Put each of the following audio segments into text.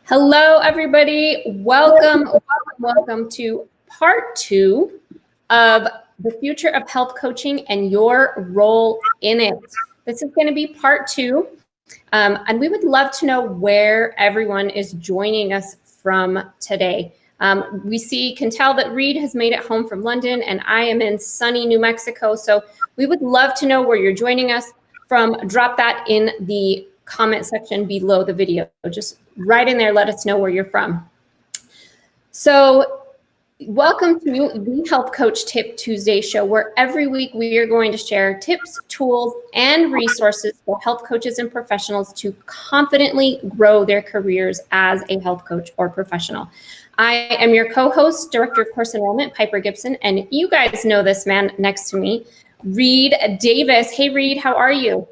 Hello, everybody. Welcome to part 2 of the future of health coaching and your role in it. This is going to be part 2, and we would love to know where everyone is joining us from today. We can tell that Reed has made it home from London, and I am in sunny New Mexico. So we would love to know where you're joining us from. Drop that in the comment section below the video. Just right in there, let us know where you're from. So welcome to the Health Coach Tip Tuesday show, where every week we are going to share tips, tools, and resources for health coaches and professionals to confidently grow their careers as a health coach or professional. I am your co-host, Director of Course Enrollment, Piper Gibson, and you guys know this man next to me, Reed Davis. Hey, Reed, how are you?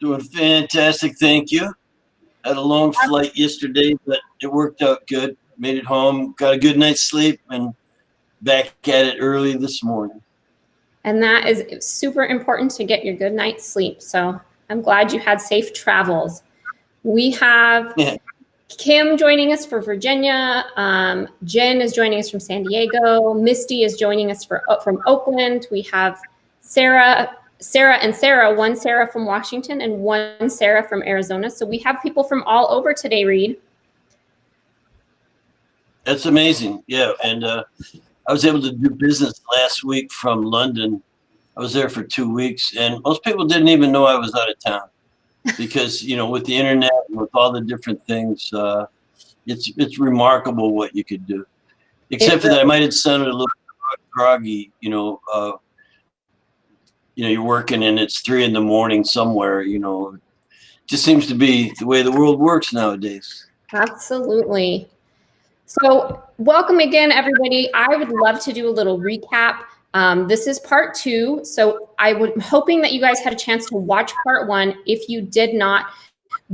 Doing fantastic, thank you. Had a long flight yesterday, but it worked out good. Made it home, got a good night's sleep, and back at it early this morning. And that is super important, to get your good night's sleep. So I'm glad you had safe travels. We have Kim joining us for Virginia. Jen is joining us from San Diego. Misty is joining us from Oakland. We have Sarah, one Sarah from Washington and one Sarah from Arizona. So we have people from all over today, Reed. That's amazing. Yeah. And I was able to do business last week from London. I was there for 2 weeks, and most people didn't even know I was out of town because, with the internet and with all the different things, it's remarkable what you could do. Except for that, I might have sounded a little groggy, you're working and it's 3 a.m. somewhere, it just seems to be the way the world works nowadays. Absolutely. So welcome again, everybody. I would love to do a little recap. This is part 2. So I'm hoping that you guys had a chance to watch part 1. If you did not,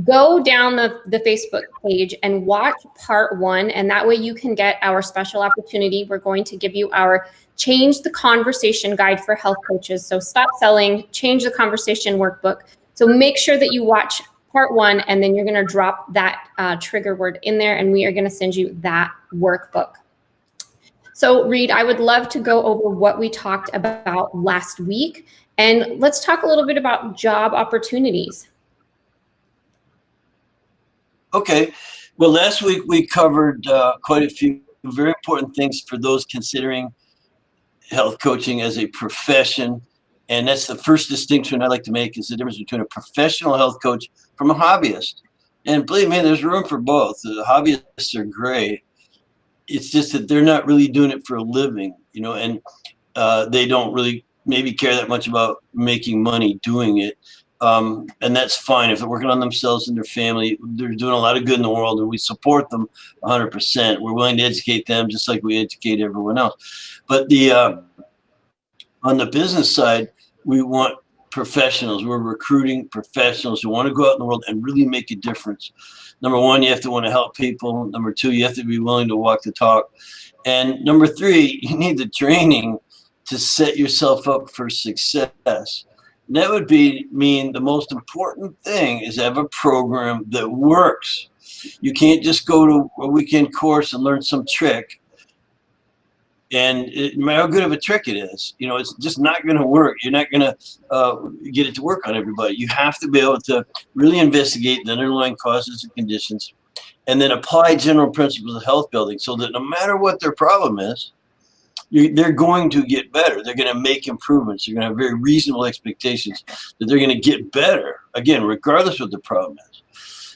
go down the Facebook page and watch part 1. And that way you can get our special opportunity. We're going to give you our Change the Conversation Guide for Health Coaches. So Stop Selling, Change the Conversation workbook. So make sure that you watch part 1, and then you're going to drop that trigger word in there, and we are going to send you that workbook. So Reed, I would love to go over what we talked about last week, and let's talk a little bit about job opportunities. Okay. Well, last week we covered quite a few very important things for those considering health coaching as a profession. And that's the first distinction I like to make, is the difference between a professional health coach from a hobbyist. And believe me, there's room for both. The hobbyists are great. It's just that they're not really doing it for a living, and they don't really maybe care that much about making money doing it. And that's fine. If they're working on themselves and their family, they're doing a lot of good in the world, and we support them 100%. We're willing to educate them just like we educate everyone else. But on the business side, we want professionals. We're recruiting professionals who want to go out in the world and really make a difference. Number 1, you have to want to help people. Number 2, you have to be willing to walk the talk. And number 3, you need the training to set yourself up for success. And that would mean the most important thing is to have a program that works. You can't just go to a weekend course and learn some trick. And no matter how good of a trick it is, it's just not going to work. You're not going to get it to work on everybody. You have to be able to really investigate the underlying causes and conditions, and then apply general principles of health building, so that no matter what their problem is, they're going to get better. They're going to make improvements. You're going to have very reasonable expectations that they're going to get better, again, regardless of what the problem is.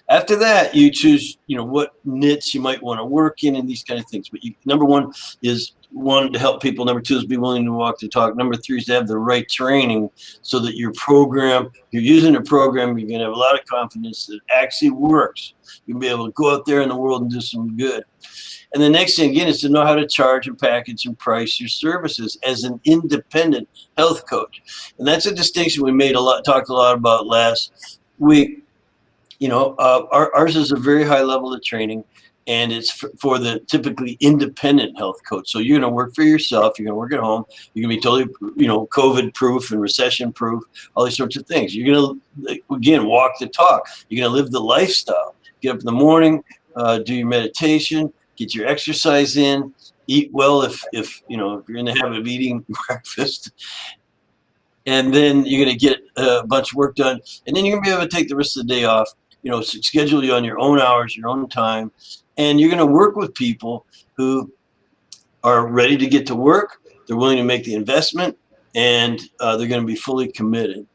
After that, you choose, what niche you might want to work in and these kind of things. But number 1 is to help people. Number 2 is be willing to walk the talk. Number 3 is to have the right training, so that you're using a program, you're going to have a lot of confidence that it actually works. You'll be able to go out there in the world and do some good. And the next thing, again, is to know how to charge and package and price your services as an independent health coach. And that's a distinction we talked a lot about last week. Ours is a very high level of training, and it's for the typically independent health coach. So you're going to work for yourself. You're going to work at home. You're going to be totally, COVID proof and recession proof, all these sorts of things. You're going to, again, walk the talk. You're going to live the lifestyle, get up in the morning, do your meditation, get your exercise in, eat well if you're in the habit of eating breakfast, and then you're going to get a bunch of work done, and then you're going to be able to take the rest of the day off. Schedule you on your own hours, your own time, and you're going to work with people who are ready to get to work. They're willing to make the investment, and they're going to be fully committed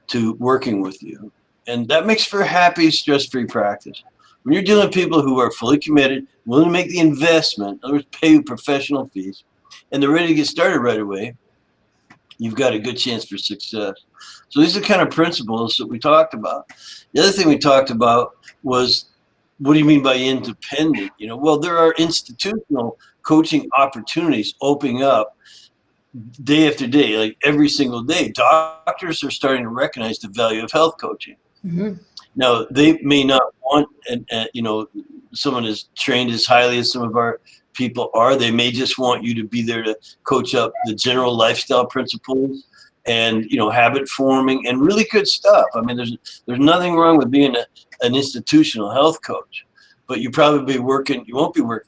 to working with you. And that makes for a happy, stress-free practice. When you're dealing with people who are fully committed, willing to make the investment, in other words, pay professional fees, and they're ready to get started right away, you've got a good chance for success. So these are the kind of principles that we talked about. The other thing we talked about was, what do you mean by independent? Well, there are institutional coaching opportunities opening up day after day, like every single day. Doctors are starting to recognize the value of health coaching. Mm-hmm. Now, they may not want, someone as trained as highly as some of our people are. They may just want you to be there to coach up the general lifestyle principles and, habit forming and really good stuff. I mean, there's nothing wrong with being an institutional health coach, but you won't be working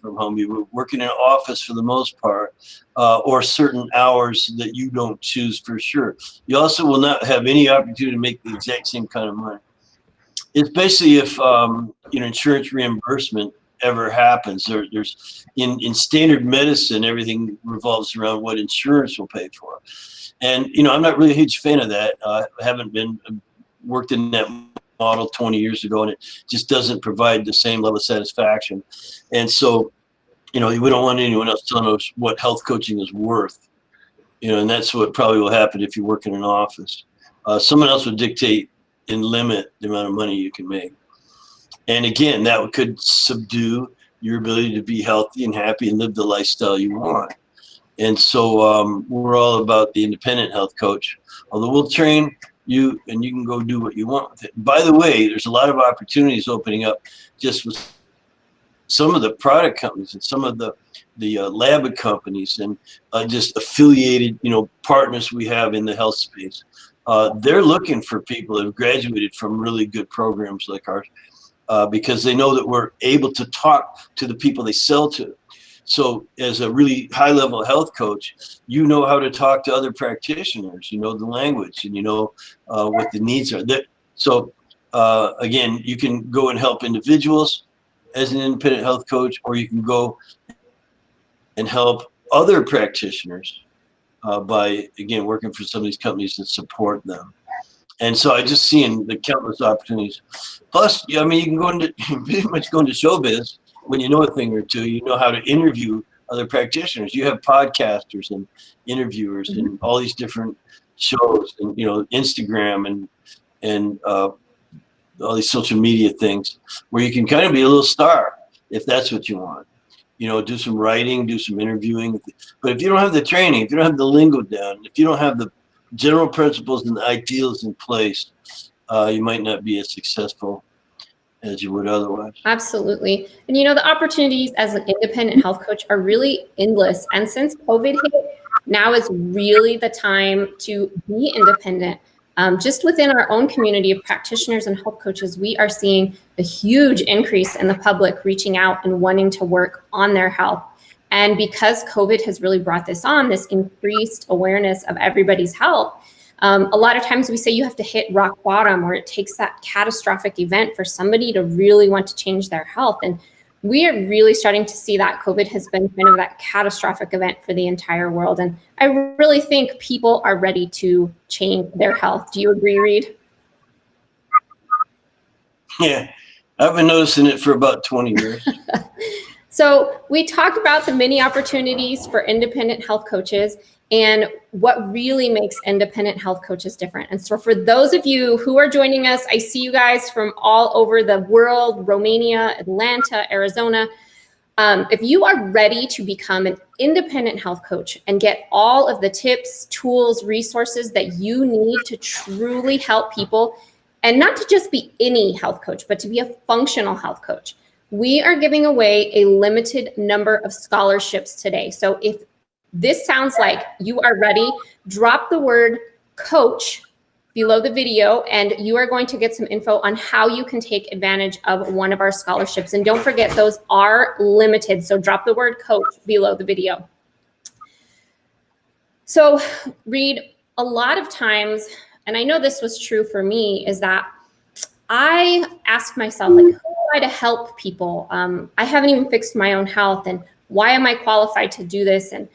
from home. You'll be working in an office for the most part, or certain hours that you don't choose for sure. You also will not have any opportunity to make the exact same kind of money. Especially if, insurance reimbursement ever happens. There's in standard medicine, everything revolves around what insurance will pay for. And, I'm not really a huge fan of that. I haven't worked in that model 20 years ago, and it just doesn't provide the same level of satisfaction. And so, we don't want anyone else telling us what health coaching is worth, and that's what probably will happen if you work in an office. Someone else would dictate and limit the amount of money you can make. And again, that could subdue your ability to be healthy and happy and live the lifestyle you want. And so we're all about the independent health coach, although we'll train you and you can go do what you want with it. By the way, there's a lot of opportunities opening up just with some of the product companies and some of the lab companies and just affiliated, partners we have in the health space. They're looking for people that have graduated from really good programs like ours, because they know that we're able to talk to the people they sell to. So as a really high-level health coach, you know how to talk to other practitioners, you know the language, and you know what the needs are. So again, you can go and help individuals as an independent health coach, or you can go and help other practitioners by, again, working for some of these companies that support them. And so I just seen the countless opportunities. Plus, I mean, you can pretty much go into showbiz when you know a thing or two. You know how to interview other practitioners. You have podcasters and interviewers and all these different shows, and Instagram and all these social media things where you can kind of be a little star if that's what you want. Do some writing, do some interviewing. But if you don't have the training, if you don't have the lingo down, if you don't have the general principles and the ideals in place, you might not be as successful as you would otherwise. Absolutely. And the opportunities as an independent health coach are really endless. And since COVID hit, now is really the time to be independent. Just within our own community of practitioners and health coaches, we are seeing a huge increase in the public reaching out and wanting to work on their health. And because COVID has really brought this increased awareness of everybody's health, a lot of times we say you have to hit rock bottom, or it takes that catastrophic event for somebody to really want to change their health. And we are really starting to see that COVID has been kind of that catastrophic event for the entire world. And I really think people are ready to change their health. Do you agree, Reed? Yeah, I've been noticing it for about 20 years. So we talked about the many opportunities for independent health coaches and what really makes independent health coaches different. And so for those of you who are joining us, I see you guys from all over the world, Romania, Atlanta, Arizona. If you are ready to become an independent health coach and get all of the tips, tools, resources that you need to truly help people, and not to just be any health coach, but to be a functional health coach, we are giving away a limited number of scholarships today. So if this sounds like you are ready, drop the word coach below the video, and you are going to get some info on how you can take advantage of one of our scholarships. And don't forget, those are limited. So drop the word coach below the video. So Reed, a lot of times, and I know this was true for me, is that I asked myself, like, who am I to help people? I haven't even fixed my own health, and why am I qualified to do this? And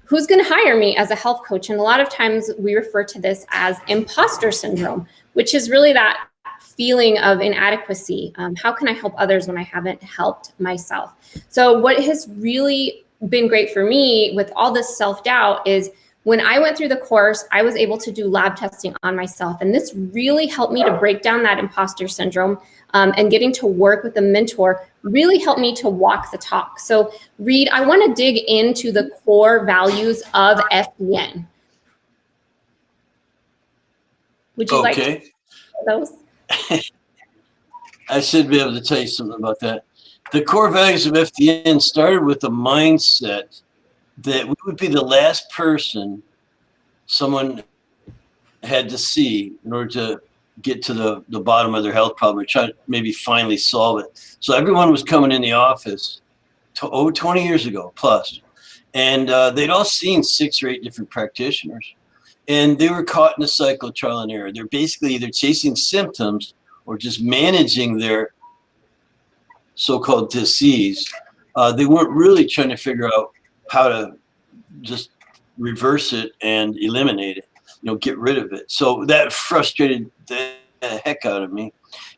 who's going to hire me as a health coach? And a lot of times we refer to this as imposter syndrome, which is really that feeling of inadequacy. How can I help others when I haven't helped myself? So what has really been great for me with all this self-doubt is when I went through the course, I was able to do lab testing on myself. And this really helped me to break down that imposter syndrome, and getting to work with a mentor really helped me to walk the talk. So Reed, I want to dig into the core values of FDN. Would you like those? I should be able to tell you something about that. The core values of FDN started with the mindset that we would be the last person someone had to see in order to get to the bottom of their health problem or try to maybe finally solve it. So everyone was coming in the office 20 years ago plus, and they'd all seen 6 or 8 different practitioners, and they were caught in a cycle of trial and error. They're basically either chasing symptoms or just managing their so-called disease. They weren't really trying to figure out how to just reverse it and eliminate it, get rid of it. So that frustrated the heck out of me.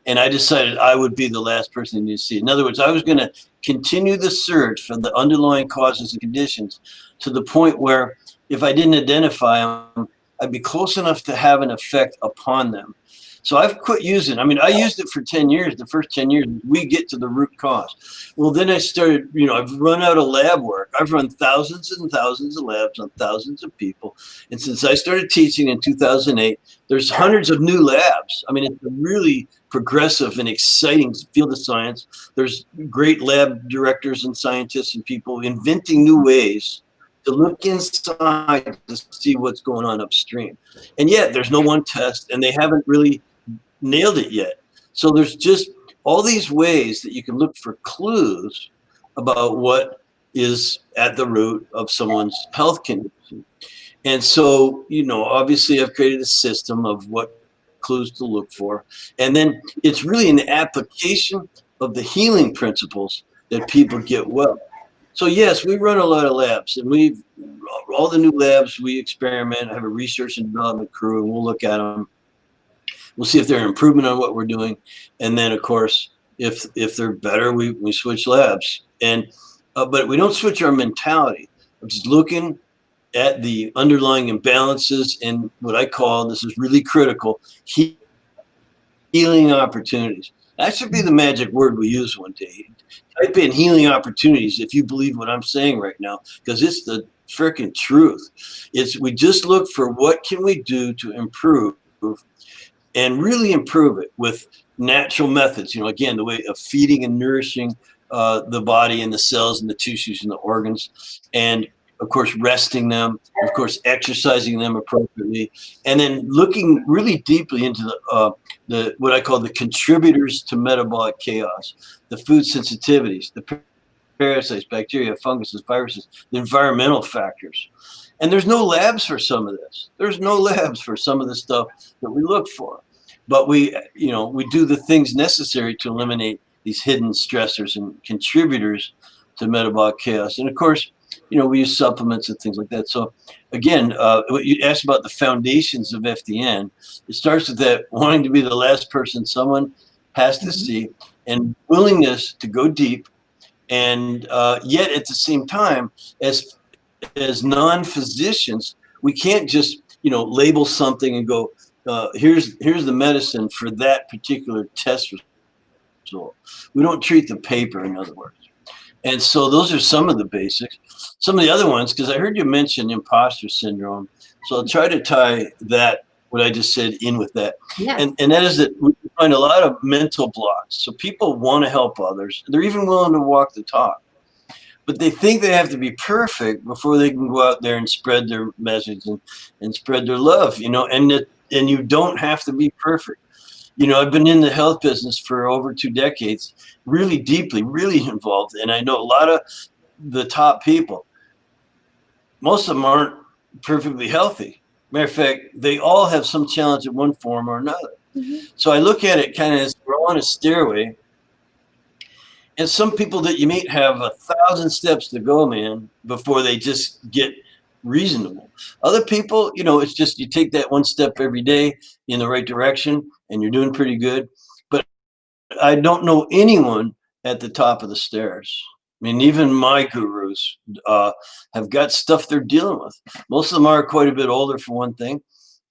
And I decided I would be the last person to see it. In other words, I was going to continue the search for the underlying causes and conditions to the point where if I didn't identify them, I'd be close enough to have an effect upon them. So I've quit using it. I mean, I used it for 10 years. The first 10 years, we get to the root cause. Well, then I started, I've run out of lab work. I've run thousands and thousands of labs on thousands of people. And since I started teaching in 2008, there's hundreds of new labs. I mean, it's a really progressive and exciting field of science. There's great lab directors and scientists and people inventing new ways to look inside to see what's going on upstream. And yet there's no one test, and they haven't really nailed it yet. So there's just all these ways that you can look for clues about what is at the root of someone's health condition. And so, obviously I've created a system of what clues to look for. And then it's really an application of the healing principles that people get well. So yes, we run a lot of labs, and all the new labs we experiment, have a research and development crew, and we'll look at them. We'll see if they're an improvement on what we're doing. And then of course, if they're better, we switch labs. And, but we don't switch our mentality. I'm just looking at the underlying imbalances and what I call, this is really critical, healing opportunities. That should be the magic word we use one day. Type in healing opportunities if you believe what I'm saying right now, because it's the freaking truth. We just look for what can we do to improve and really improve it with natural methods. Again, the way of feeding and nourishing the body and the cells and the tissues and the organs, and of course resting them, of course exercising them appropriately, and then looking really deeply into the what I call the contributors to metabolic chaos, the food sensitivities, the parasites, bacteria, funguses, viruses, the environmental factors. And there's no labs for some of this. There's no labs for some of the stuff that we look for. But we do the things necessary to eliminate these hidden stressors and contributors to metabolic chaos. And of course, we use supplements and things like that. So again, what you asked about the foundations of FDN, it starts with that wanting to be the last person someone has to see, and willingness to go deep. And yet at the same time, as non-physicians, we can't just, label something and go, here's the medicine for that particular test result. We don't treat the paper, in other words. And so those are some of the basics. Some of the other ones, because I heard you mention imposter syndrome. So I'll try to tie that, what I just said, in with that. Yes. And that is that we find a lot of mental blocks. So people want to help others. They're even willing to walk the talk. But they think they have to be perfect before they can go out there and spread their message and spread their love, And and you don't have to be perfect. You know, I've been in the health business for over 2 decades, really deeply, really involved. And I know a lot of the top people. Most of them aren't perfectly healthy. Matter of fact, they all have some challenge in one form or another. Mm-hmm. So I look at it kind of as we're on a stairway, and some people that you meet have 1,000 steps to go, man, before they just get reasonable. Other people, you know, it's just you take that one step every day in the right direction, and you're doing pretty good. But I don't know anyone at the top of the stairs. I mean, even my gurus have got stuff they're dealing with. Most of them are quite a bit older, for one thing.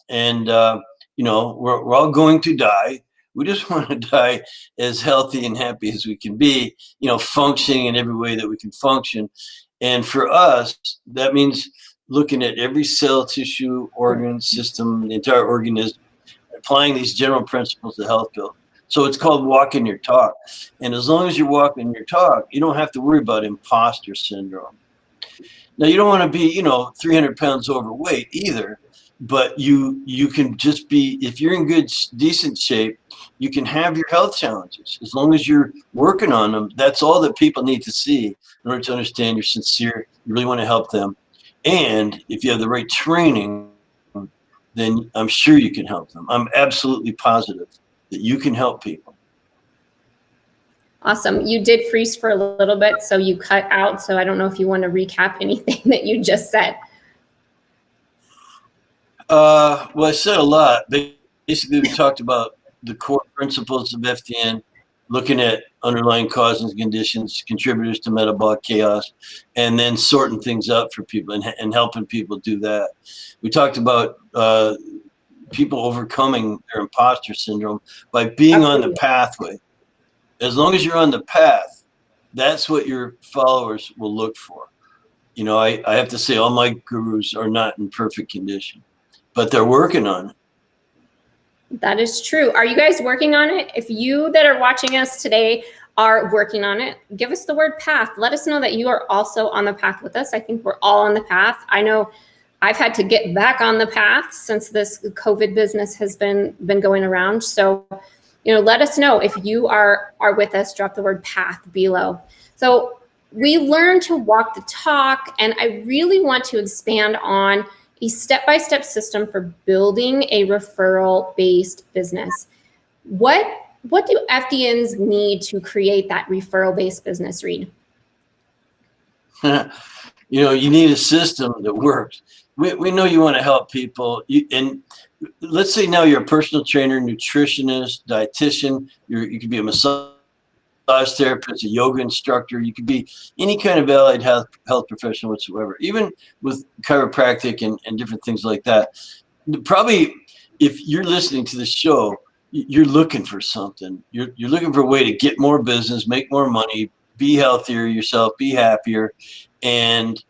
And, you know, we're all going to die. We just want to die as healthy and happy as we can be, you know, functioning in every way that we can function. And for us, that means looking at every cell, tissue, organ, system, the entire organism, applying these general principles of health building. So it's called walking your talk. And as long as you're walking your talk, you don't have to worry about imposter syndrome. Now, you don't want to be, you know, 300 pounds overweight either, but you can just be, if you're in good, decent shape, you can have your health challenges. As long as you're working on them, that's all that people need to see in order to understand you're sincere, you really want to help them. And if you have the right training, then I'm sure you can help them. I'm absolutely positive that you can help people. Awesome. You did freeze for a little bit, so you cut out. So I don't know if you want to recap anything that you just said. Well, I said a lot. Basically, we talked about the core principles of FDN, looking at underlying causes and conditions, contributors to metabolic chaos, and then sorting things out for people and helping people do that. We talked about people overcoming their imposter syndrome by being on the pathway. As long as you're on the path, that's what your followers will look for. You know, I have to say all my gurus are not in perfect condition, but they're working on it. That is true. Are you guys working on it? If you that are watching us today are working on it, give us the word path. Let us know that you are also on the path with us. I think we're all on the path. I know I've had to get back on the path since this COVID business has been going around. So, you know, let us know if you are with us. Drop the word path below. So we learn to walk the talk, and I really want to expand on a step-by-step system for building a referral-based business. What do FDNs need to create that referral-based business, Reed? You know, you need a system that works. We know you want to help people. And let's say now you're a personal trainer, nutritionist, dietitian. You could be a massage therapist, a yoga instructor. You could be any kind of allied health professional whatsoever, even with chiropractic and different things like that. Probably if you're listening to the show, you're looking for something. You're looking for a way to get more business, make more money, be healthier yourself, be happier. And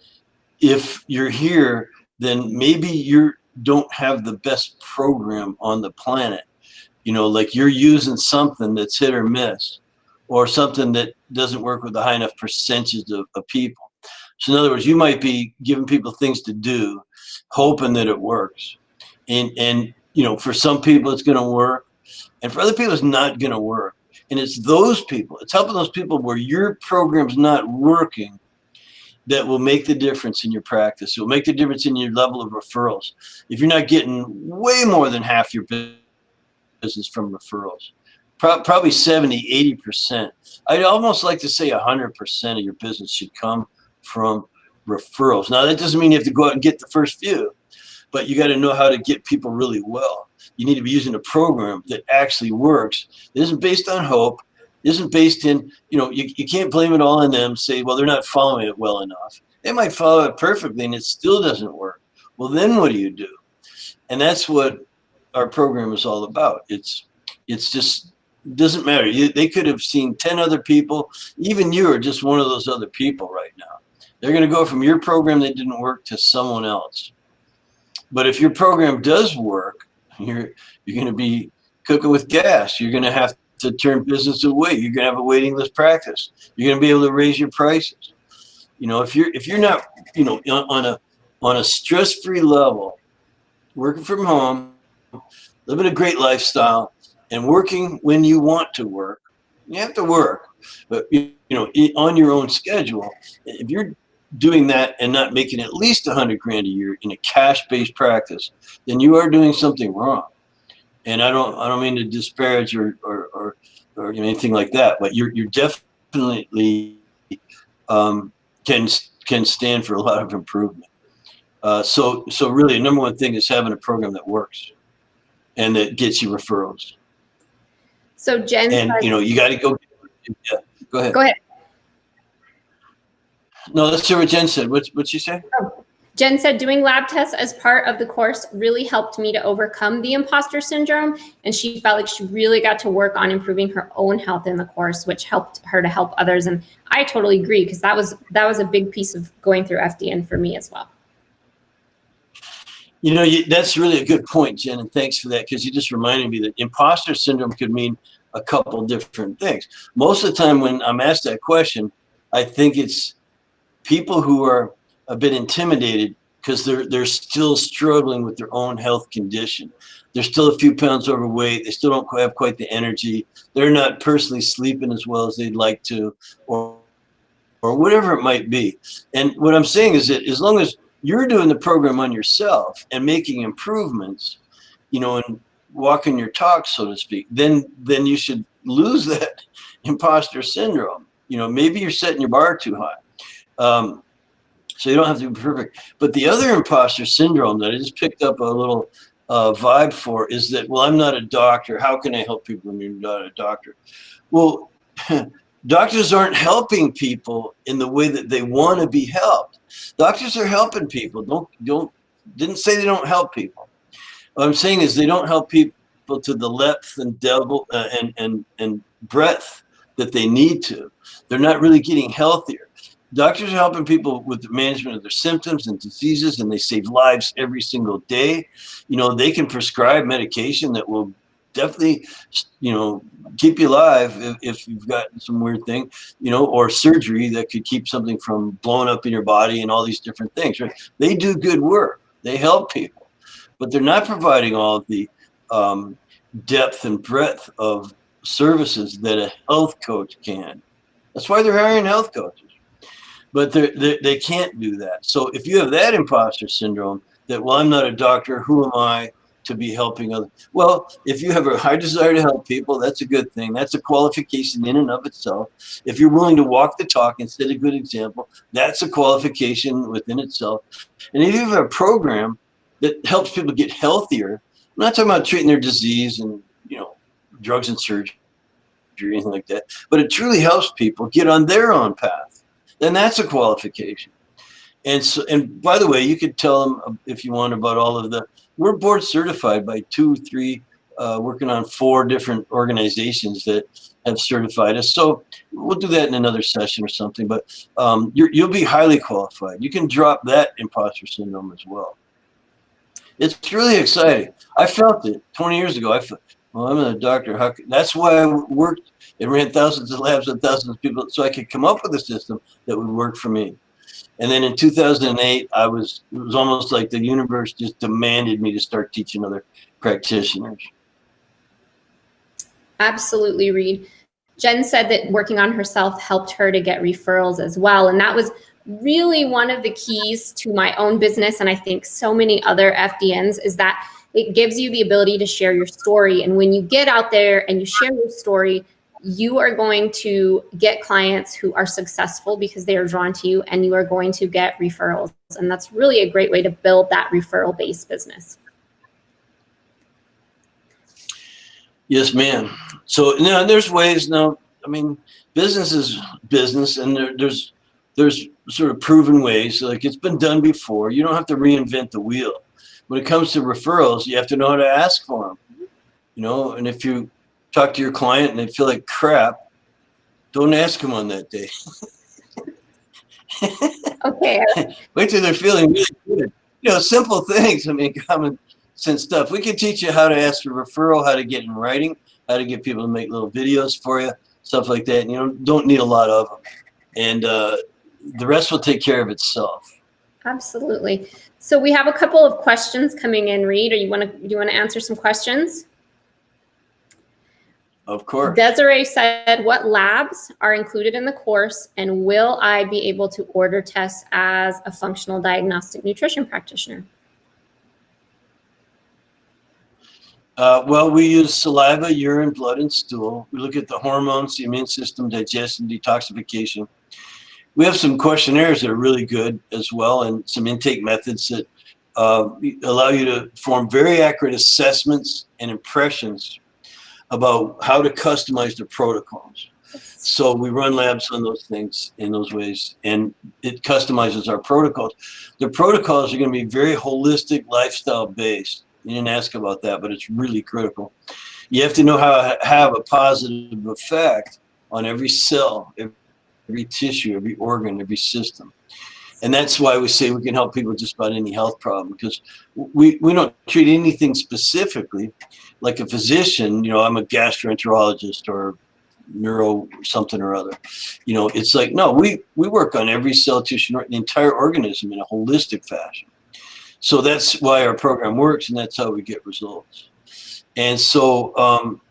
if you're here, then maybe you don't have the best program on the planet. You know, like you're using something that's hit or miss, or something that doesn't work with a high enough percentage of people. So in other words, you might be giving people things to do, hoping that it works. And you know, for some people it's going to work, and for other people it's not going to work. And it's those people, it's helping those people where your program's not working, that will make the difference in your practice. It will make the difference in your level of referrals. If you're not getting way more than half your business from referrals, probably 70, 80%. I'd almost like to say 100% of your business should come from referrals. Now, that doesn't mean you have to go out and get the first few, but you got to know how to get people really well. You need to be using a program that actually works. It isn't based on hope. It isn't based in, you know, you can't blame it all on them, say, well, they're not following it well enough. They might follow it perfectly and it still doesn't work. Well, then what do you do? And that's what our program is all about. It's just, doesn't matter. They could have seen 10 other people. Even you are just one of those other people right now. They're going to go from your program that didn't work to someone else. But if your program does work, you're going to be cooking with gas. You're going to have to turn business away. You're going to have a waiting list practice. You're going to be able to raise your prices. You know, if you're not, you know, on a stress-free level, working from home, living a great lifestyle, and working when you want to work. You have to work, but on your own schedule. If you're doing that and not making at least $100,000 a year in a cash-based practice, then you are doing something wrong. And I don't mean to disparage or anything like that, but you're definitely can stand for a lot of improvement. So really, the number one thing is having a program that works and that gets you referrals. So Jen, and you got to go. Yeah, go ahead. Go ahead. No, let's hear what Jen said. What'd she say? Oh. Jen said, doing lab tests as part of the course really helped me to overcome the imposter syndrome. And she felt like she really got to work on improving her own health in the course, which helped her to help others. And I totally agree, because that was a big piece of going through FDN for me as well. That's really a good point, Jen, and thanks for that, because you just reminded me that imposter syndrome could mean a couple different things. Most of the time when I'm asked that question, I think it's people who are a bit intimidated because they're still struggling with their own health condition. They're still a few pounds overweight. They still don't have quite the energy. They're not personally sleeping as well as they'd like to, or whatever it might be. And what I'm saying is that as long as you're doing the program on yourself and making improvements, and walking your talk, so to speak, then you should lose that imposter syndrome. Maybe you're setting your bar too high. So you don't have to be perfect. But the other imposter syndrome that I just picked up a little vibe for is that, well, I'm not a doctor. How can I help people when you're not a doctor? Well, doctors aren't helping people in the way that they want to be helped. Doctors are helping people. Didn't say they don't help people. What I'm saying is they don't help people to the depth and breadth that they need to. They're not really getting healthier. Doctors are helping people with the management of their symptoms and diseases, and they save lives every single day. They can prescribe medication that will definitely, keep you alive if you've got some weird thing, or surgery that could keep something from blowing up in your body and all these different things, right? They do good work. They help people, but they're not providing all of the depth and breadth of services that a health coach can. That's why they're hiring health coaches. But they can't do that. So if you have that imposter syndrome that, well, I'm not a doctor, who am I to be helping others? Well, if you have a high desire to help people, that's a good thing. That's a qualification in and of itself. If you're willing to walk the talk and set a good example, that's a qualification within itself. And if you have a program that helps people get healthier, I'm not talking about treating their disease and, drugs and surgery or anything like that, but it truly helps people get on their own path, then that's a qualification. And by the way, you could tell them if you want about all of we're board certified by 2, 3, working on 4 different organizations that have certified us. So we'll do that in another session or something, but you'll be highly qualified. You can drop that imposter syndrome as well. It's really exciting. I felt it 20 years ago. Well, I'm a doctor. That's why I worked and ran thousands of labs and thousands of people, so I could come up with a system that would work for me. And then in 2008, it was almost like the universe just demanded me to start teaching other practitioners. Absolutely, Reed. Jen said that working on herself helped her to get referrals as well. And that was really one of the keys to my own business, and I think so many other FDNs, is that it gives you the ability to share your story. And when you get out there and you share your story, you are going to get clients who are successful because they are drawn to you, and you are going to get referrals. And that's really a great way to build that referral-based business. Yes, ma'am. So there's ways now. I mean, business is business, and there's sort of proven ways. Like, it's been done before. You don't have to reinvent the wheel. When it comes to referrals, you have to know how to ask for them. And if you talk to your client and they feel like crap, don't ask them on that day. Okay. Wait till they're feeling really good. Simple things. I mean, common sense stuff. We can teach you how to ask for referral, how to get in writing, how to get people to make little videos for you, stuff like that. And don't need a lot of them. And the rest will take care of itself. Absolutely. So we have a couple of questions coming in, Reed. Do you want to answer some questions? Of course. Desiree said, what labs are included in the course, and will I be able to order tests as a functional diagnostic nutrition practitioner? Well, we use saliva, urine, blood, and stool. We look at the hormones, the immune system, digestion, detoxification. We have some questionnaires that are really good as well, and some intake methods that allow you to form very accurate assessments and impressions about how to customize the protocols. So we run labs on those things in those ways, and it customizes our protocols. The protocols are going to be very holistic, lifestyle based. You didn't ask about that, but it's really critical. You have to know how to have a positive effect on every cell, every tissue, every organ, every system. And that's why we say we can help people with just about any health problem, because we don't treat anything specifically. Like a physician, I'm a gastroenterologist or neuro something or other. It's like, no, we work on every cell, tissue, the entire organism in a holistic fashion. So that's why our program works, and that's how we get results. And so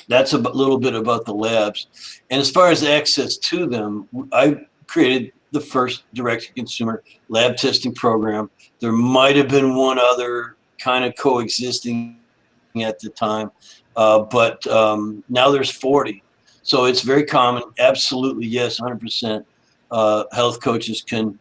that's a little bit about the labs. And as far as access to them, I created the first direct-to-consumer lab testing program. There might have been one other kind of coexisting at the time, but now there's 40. So it's very common. Absolutely, yes, 100%. Health coaches can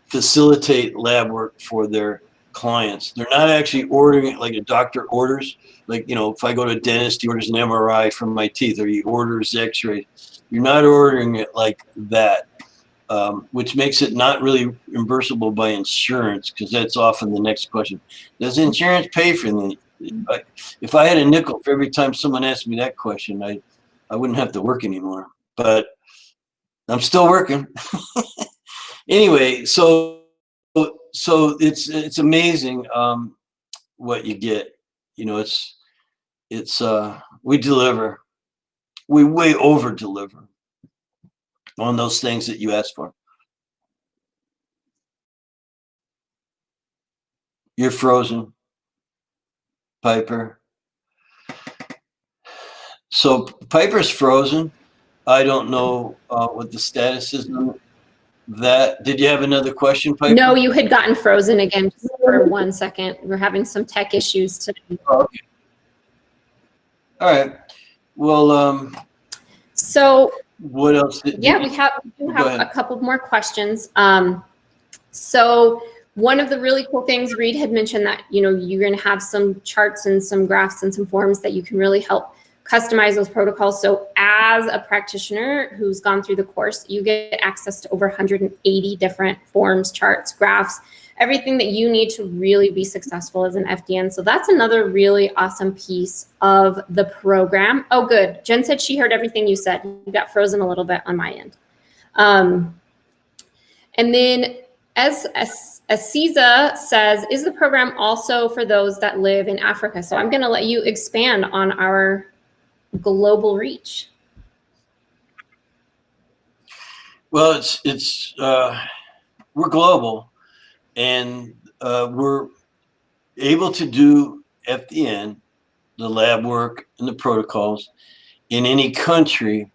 facilitate lab work for their clients. They're not actually ordering it like a doctor orders. Like, if I go to a dentist, he orders an MRI from my teeth, or he orders x-ray. You're not ordering it like that, which makes it not really reimbursable by insurance, because that's often the next question. Does insurance pay for the? If I had a nickel for every time someone asked me that question, I wouldn't have to work anymore. But I'm still working. Anyway, so it's amazing what you get. We deliver. We way over deliver on those things that you asked for. You're frozen, Piper. So Piper's frozen. I don't know what the status is on that. Did you have another question, Piper? No, you had gotten frozen again just for 1 second. We're having some tech issues today. Oh, okay. All right. Well, so what else? We do have a couple more questions. So one of the really cool things, Reed had mentioned that, you're going to have some charts and some graphs and some forms that you can really help customize those protocols. So as a practitioner who's gone through the course, you get access to over 180 different forms, charts, graphs, everything that you need to really be successful as an FDN. So that's another really awesome piece of the program. Oh, good. Jen said she heard everything you said. You got frozen a little bit on my end. And then as Aziza says, is the program also for those that live in Africa? So I'm going to let you expand on our global reach. Well, we're global, and we're able to do FDN, the lab work and the protocols, in any country,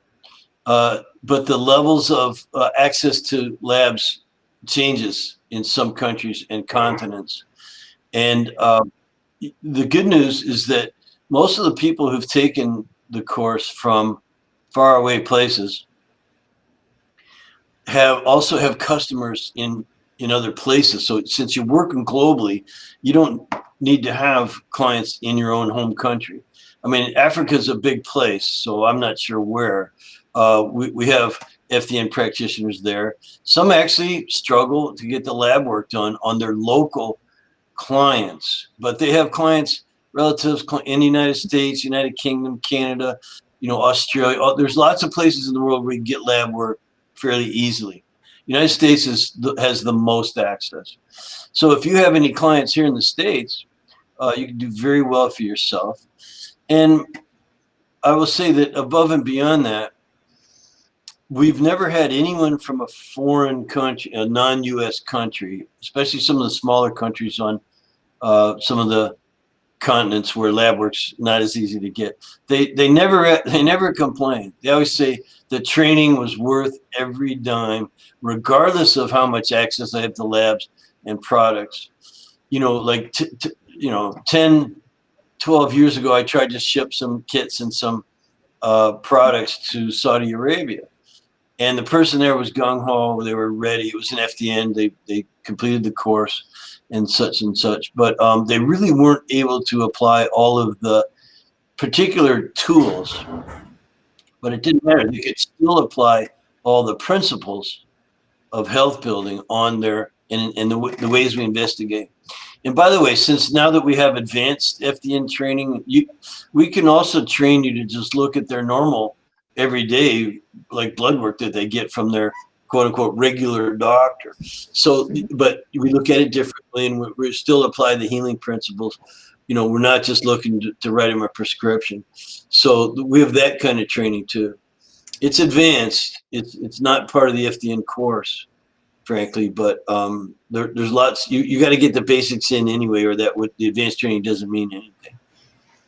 but the levels of access to labs changes in some countries and continents. And the good news is that most of the people who've taken the course from faraway places also have customers in other places. So since you're working globally, you don't need to have clients in your own home country. I mean, Africa's a big place, so I'm not sure where. We have FDN practitioners there. Some actually struggle to get the lab work done on their local clients, but they have clients, relatives in the United States, United Kingdom, Canada, Australia. There's lots of places in the world where you can get lab work fairly easily. United States has the most access. So if you have any clients here in the States, you can do very well for yourself. And I will say that above and beyond that, we've never had anyone from a foreign country, a non-U.S. country, especially some of the smaller countries on some of the continents where lab work's not as easy to get. They never complain. They always say the training was worth every dime, regardless of how much access I have to labs and products. Like 10, 12 years ago, I tried to ship some kits and some products to Saudi Arabia. And the person there was gung-ho. They were ready. It was an FDN. They completed the course and such. But they really weren't able to apply all of the particular tools. But it didn't matter. They could still apply all the principles of health building on their and the ways we investigate. And by the way, since now that we have advanced FDN training, we can also train you to just look at their normal everyday, like blood work that they get from their quote unquote regular doctor. So, but we look at it differently, and we still apply the healing principles. We're not just looking to write them a prescription. So we have that kind of training too. It's advanced. It's not part of the FDN course, frankly, but there's lots. You got to get the basics in anyway, or that what the advanced training doesn't mean anything.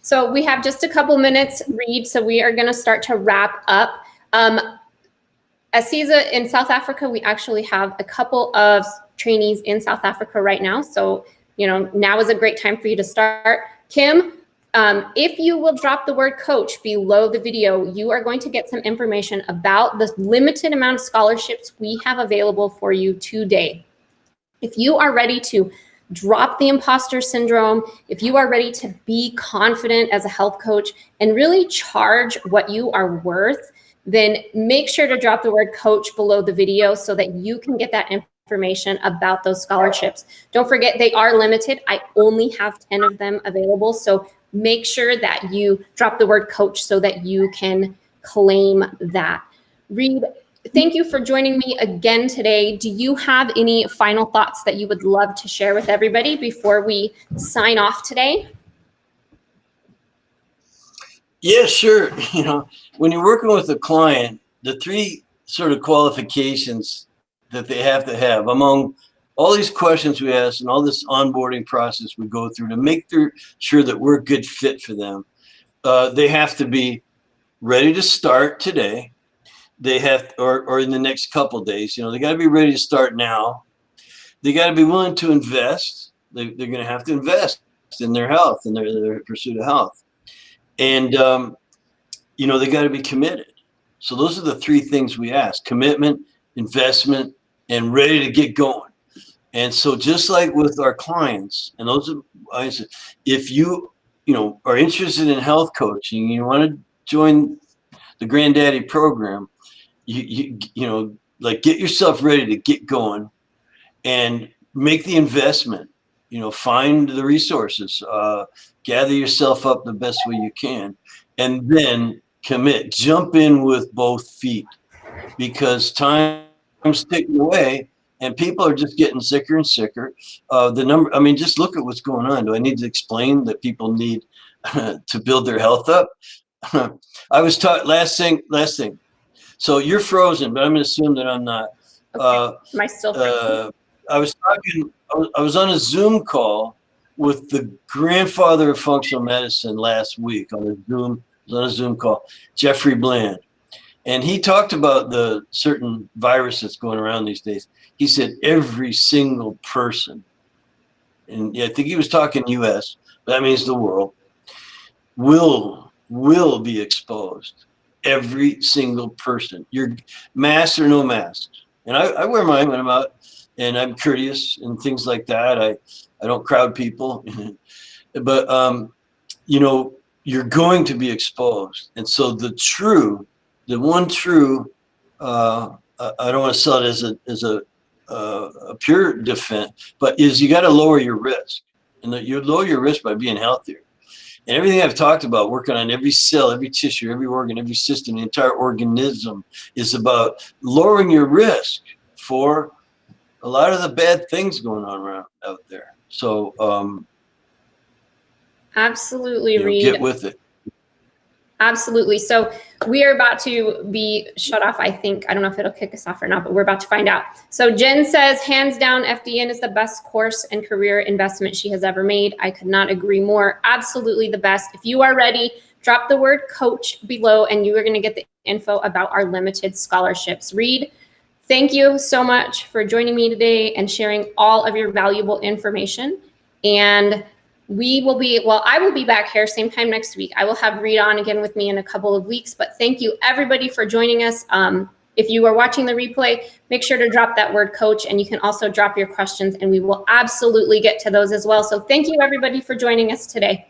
So we have just a couple minutes, Reed, so we are going to start to wrap up. ACESA in South Africa, we actually have a couple of trainees in South Africa right now. So, now is a great time for you to start. Kim, if you will drop the word coach below the video, you are going to get some information about the limited amount of scholarships we have available for you today. If you are ready to drop the imposter syndrome, if you are ready to be confident as a health coach and really charge what you are worth, then make sure to drop the word coach below the video so that you can get that information about those scholarships. Don't forget, they are limited. I only have 10 of them available. So make sure that you drop the word coach so that you can claim that. Reed, thank you for joining me again today. Do you have any final thoughts that you would love to share with everybody before we sign off today? Yeah, sure. When you're working with a client, the three sort of qualifications that they have to have among all these questions we ask and all this onboarding process we go through to make sure that we're a good fit for them, they have to be ready to start today. They have, or in the next couple of days, they got to be ready to start now. They got to be willing to invest. They're going to have to invest in their health and their pursuit of health. And, they got to be committed. So those are the three things we ask: commitment, investment, and ready to get going. And so just like with our clients, and those are, if you, are interested in health coaching, you want to join the Granddaddy program, like get yourself ready to get going and make the investment, find the resources, gather yourself up the best way you can, and then commit, jump in with both feet, because time's ticking away and people are just getting sicker and sicker. Just look at what's going on. Do I need to explain that people need to build their health up? I was taught last thing. So you're frozen, but I'm going to assume that I'm not. Okay. Am I still frozen? I was on a Zoom call with the grandfather of functional medicine last week on a Zoom call, Jeffrey Bland. And he talked about the certain virus that's going around these days. He said every single person, and I think he was talking US, but that means the world, will be exposed. Every single person, your mask or no mask. And I wear mine when I'm out, and I'm courteous and things like that. I don't crowd people, but you're going to be exposed. And so the one true, I don't want to sell it as a pure defense, but is you got to lower your risk, and you lower your risk by being healthier. And everything I've talked about, working on every cell, every tissue, every organ, every system, the entire organism, is about lowering your risk for a lot of the bad things going on around out there. So absolutely, Reed. Get with it. Absolutely. So we are about to be shut off, I think. I don't know if it'll kick us off or not, but we're about to find out. So Jen says, hands down, FDN is the best course and career investment she has ever made. I could not agree more. Absolutely the best. If you are ready, drop the word coach below and you are going to get the info about our limited scholarships. Reed, thank you so much for joining me today and sharing all of your valuable information. And I will be back here same time next week. I will have Reed on again with me in a couple of weeks, but thank you everybody for joining us. If you are watching the replay, make sure to drop that word coach, and you can also drop your questions and we will absolutely get to those as well. So thank you everybody for joining us today.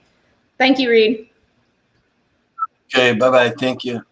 Thank you, Reed. Okay, bye-bye. Thank you.